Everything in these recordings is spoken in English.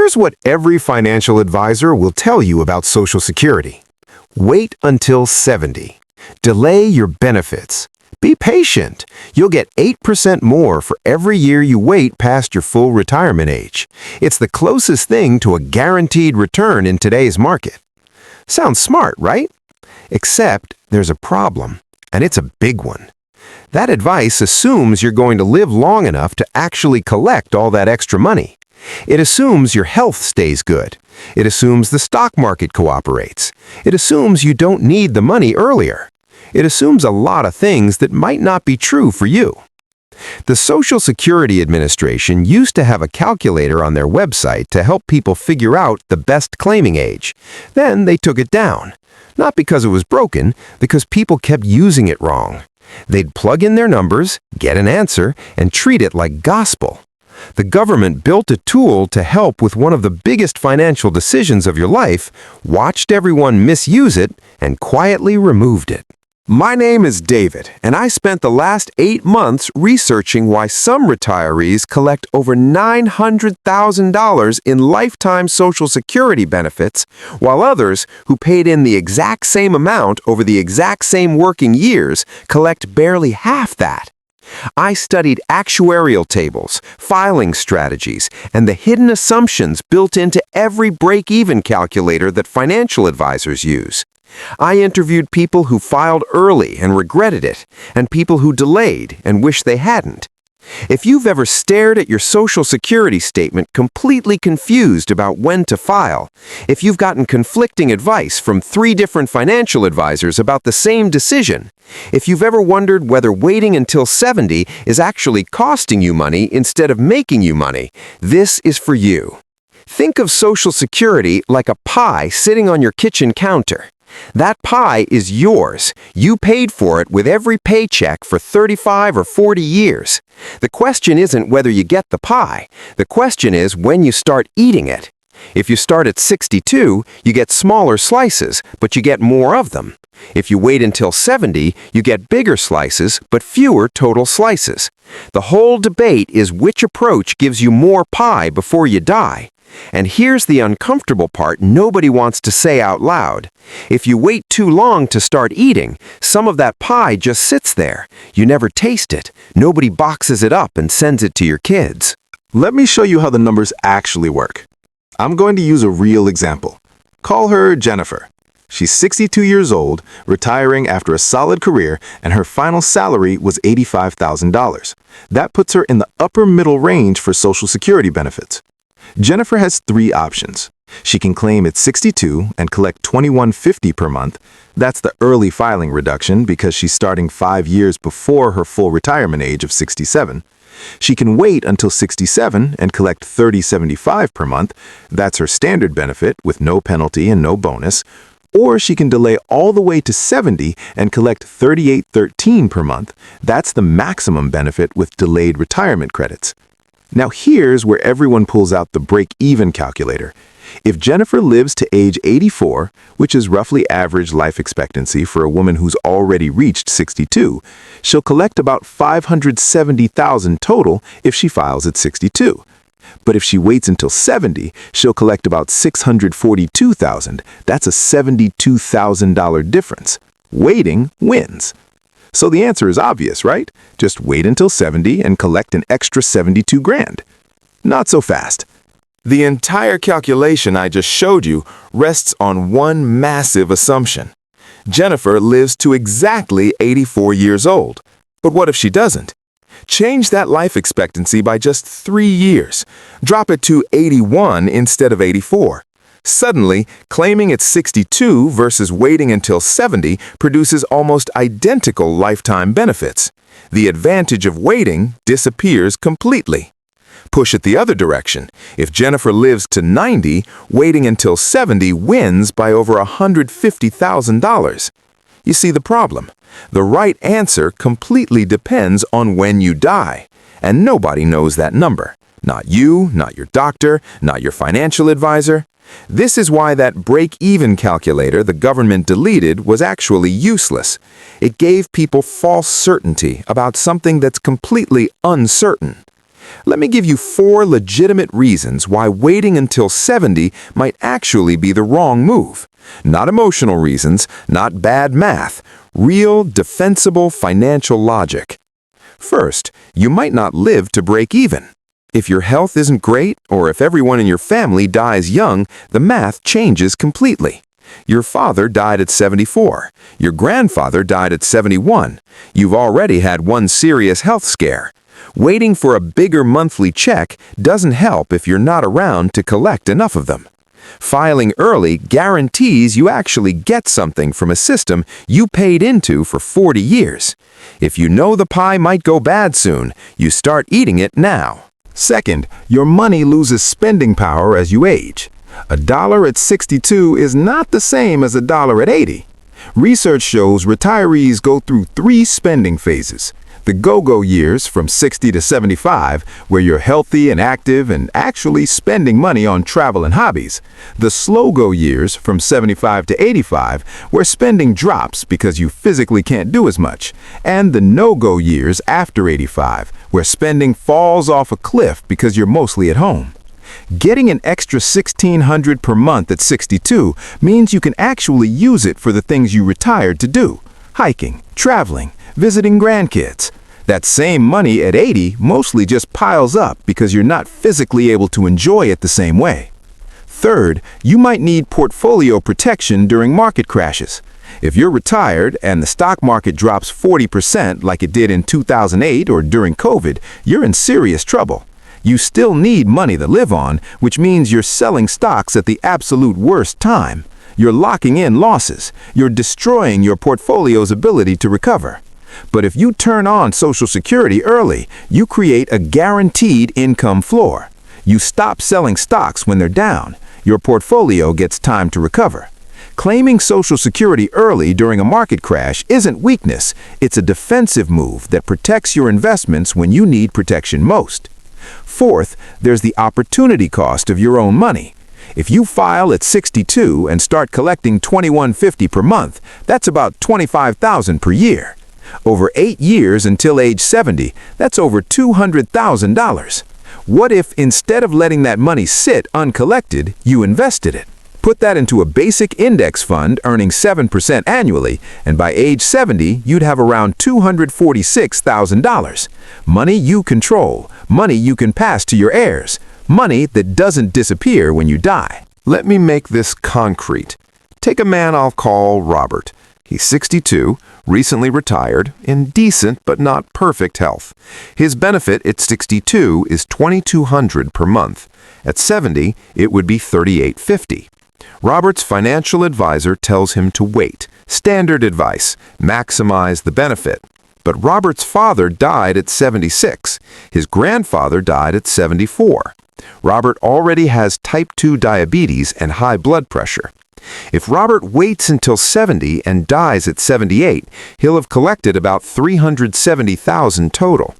Here's what every financial advisor will tell you about Social Security. Wait until 70. Delay your benefits. Be patient. You'll get 8% more for every year you wait past your full retirement age. It's the closest thing to a guaranteed return in today's market. Sounds smart, right? Except there's a problem, and it's a big one. That advice assumes you're going to live long enough to actually collect all that extra money. It assumes your health stays good. It assumes the stock market cooperates. It assumes you don't need the money earlier. It assumes a lot of things that might not be true for you. The Social Security Administration used to have a calculator on their website to help people figure out the best claiming age. Then they took it down. Not because it was broken, because people kept using it wrong. They'd plug in their numbers, get an answer, and treat it like gospel. The government built a tool to help with one of the biggest financial decisions of your life, watched everyone misuse it, and quietly removed it. My name is David, and I spent the last 8 months researching why some retirees collect over $900,000 in lifetime Social Security benefits, while others, who paid in the exact same amount over the exact same working years, collect barely half that. I studied actuarial tables, filing strategies, and the hidden assumptions built into every break-even calculator that financial advisors use. I interviewed people who filed early and regretted it, and people who delayed and wished they hadn't. If you've ever stared at your Social Security statement completely confused about when to file, if you've gotten conflicting advice from 3 different financial advisors about the same decision, if you've ever wondered whether waiting until 70 is actually costing you money instead of making you money, this is for you. Think of Social Security like a pie sitting on your kitchen counter. That pie is yours. You paid for it with every paycheck for 35 or 40 years. The question isn't whether you get the pie. The question is when you start eating it. If you start at 62, you get smaller slices, but you get more of them. If you wait until 70, you get bigger slices, but fewer total slices. The whole debate is which approach gives you more pie before you die. And here's the uncomfortable part nobody wants to say out loud. If you wait too long to start eating, some of that pie just sits there. You never taste it. Nobody boxes it up and sends it to your kids. Let me show you how the numbers actually work. I'm going to use a real example. Call her Jennifer. She's 62 years old, retiring after a solid career, and her final salary was $85,000. That puts her in the upper middle range for Social Security benefits. Jennifer has 3 options. She can claim at 62 and collect $21.50 per month. That's the early filing reduction because she's starting 5 years before her full retirement age of 67. She can wait until 67 and collect $30.75 per month. That's her standard benefit with no penalty and no bonus. Or she can delay all the way to 70 and collect $38.13 per month. That's the maximum benefit with delayed retirement credits. Now here's where everyone pulls out the break-even calculator. If Jennifer lives to age 84, which is roughly average life expectancy for a woman who's already reached 62, she'll collect about $570,000 total if she files at 62. But if she waits until 70, she'll collect about $642,000. That's a $72,000 difference. Waiting wins. So the answer is obvious, right? Just wait until 70 and collect an extra 72 grand. Not so fast. The entire calculation I just showed you rests on one massive assumption. Jennifer lives to exactly 84 years old. But what if she doesn't? Change that life expectancy by just 3 years. Drop it to 81 instead of 84. Suddenly, claiming at 62 versus waiting until 70 produces almost identical lifetime benefits. The advantage of waiting disappears completely. Push it the other direction. If Jennifer lives to 90, waiting until 70 wins by over $150,000. You see the problem? The right answer completely depends on when you die, and nobody knows that number. Not you, not your doctor, not your financial advisor. This is why that break-even calculator the government deleted was actually useless. It gave people false certainty about something that's completely uncertain. Let me give you 4 legitimate reasons why waiting until 70 might actually be the wrong move. Not emotional reasons, not bad math, real, defensible financial logic. First, you might not live to break even. If your health isn't great, or if everyone in your family dies young, the math changes completely. Your father died at 74. Your grandfather died at 71. You've already had one serious health scare. Waiting for a bigger monthly check doesn't help if you're not around to collect enough of them. Filing early guarantees you actually get something from a system you paid into for 40 years. If you know the pie might go bad soon, you start eating it now. Second, your money loses spending power as you age. $1 at 62 is not the same as $1 at 80. Research shows retirees go through 3 spending phases. The go-go years from 60 to 75, where you're healthy and active and actually spending money on travel and hobbies. The slow-go years from 75 to 85, where spending drops because you physically can't do as much. And the no-go years after 85, where spending falls off a cliff because you're mostly at home. Getting an extra $1,600 per month at 62 means you can actually use it for the things you retired to do. Hiking, traveling, visiting grandkids. That same money at 80 mostly just piles up because you're not physically able to enjoy it the same way. Third, you might need portfolio protection during market crashes. If you're retired and the stock market drops 40% like it did in 2008 or during COVID, you're in serious trouble. You still need money to live on, which means you're selling stocks at the absolute worst time. You're locking in losses. You're destroying your portfolio's ability to recover. But if you turn on Social Security early, you create a guaranteed income floor. You stop selling stocks when they're down. Your portfolio gets time to recover. Claiming Social Security early during a market crash isn't weakness. It's a defensive move that protects your investments when you need protection most. Fourth, there's the opportunity cost of your own money. If you file at 62 and start collecting $21.50 per month, that's about $25,000 per year. Over 8 years until age 70, that's over $200,000. What if instead of letting that money sit uncollected, you invested it? Put that into a basic index fund earning 7% annually, and by age 70, you'd have around $246,000. Money you control, money you can pass to your heirs, money that doesn't disappear when you die. Let me make this concrete. Take a man I'll call Robert. He's 62, recently retired, in decent but not perfect health. His benefit at 62 is $2,200 per month. At 70, it would be $3,850. Robert's financial advisor tells him to wait. Standard advice, maximize the benefit. But Robert's father died at 76. His grandfather died at 74. Robert already has type 2 diabetes and high blood pressure. If Robert waits until 70 and dies at 78, he'll have collected about $370,000 total.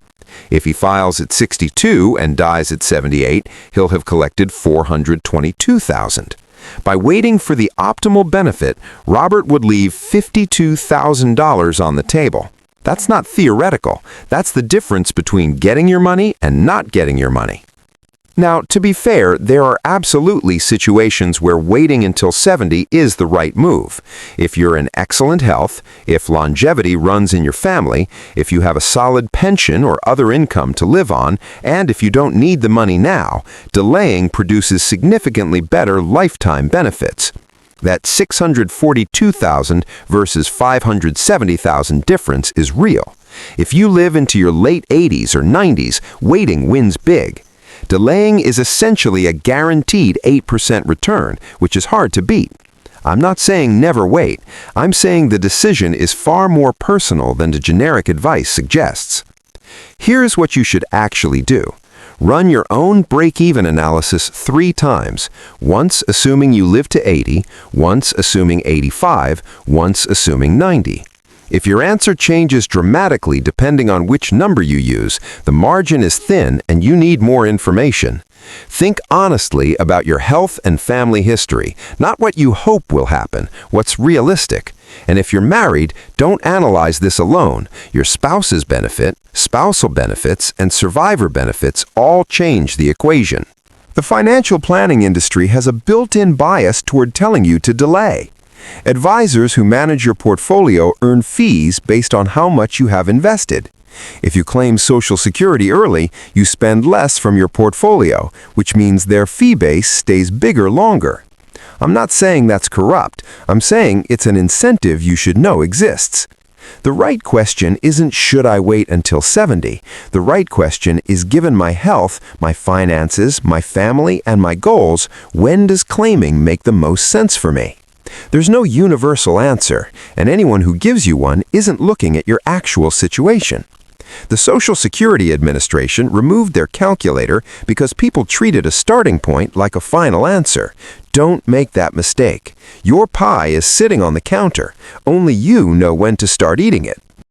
If he files at 62 and dies at 78, he'll have collected $422,000. By waiting for the optimal benefit, Robert would leave $52,000 on the table. That's not theoretical. That's the difference between getting your money and not getting your money. Now, to be fair, there are absolutely situations where waiting until 70 is the right move. If you're in excellent health, if longevity runs in your family, if you have a solid pension or other income to live on, and if you don't need the money now, delaying produces significantly better lifetime benefits. That $642,000 versus $570,000 difference is real. If you live into your late 80s or 90s, waiting wins big. Delaying is essentially a guaranteed 8% return, which is hard to beat. I'm not saying never wait. I'm saying the decision is far more personal than the generic advice suggests. Here's what you should actually do. Run your own break-even analysis 3 times, once assuming you live to 80, once assuming 85, once assuming 90. If your answer changes dramatically depending on which number you use, the margin is thin and you need more information. Think honestly about your health and family history, not what you hope will happen, what's realistic. And if you're married, don't analyze this alone. Your spouse's benefit, spousal benefits, and survivor benefits all change the equation. The financial planning industry has a built-in bias toward telling you to delay. Advisors who manage your portfolio earn fees based on how much you have invested. If you claim Social Security early, you spend less from your portfolio, which means their fee base stays bigger longer. I'm not saying that's corrupt. I'm saying it's an incentive you should know exists. The right question isn't should I wait until 70. The right question is given my health, my finances, my family, and my goals, when does claiming make the most sense for me? There's no universal answer, and anyone who gives you one isn't looking at your actual situation. The Social Security Administration removed their calculator because people treated a starting point like a final answer. Don't make that mistake. Your pie is sitting on the counter. Only you know when to start eating it.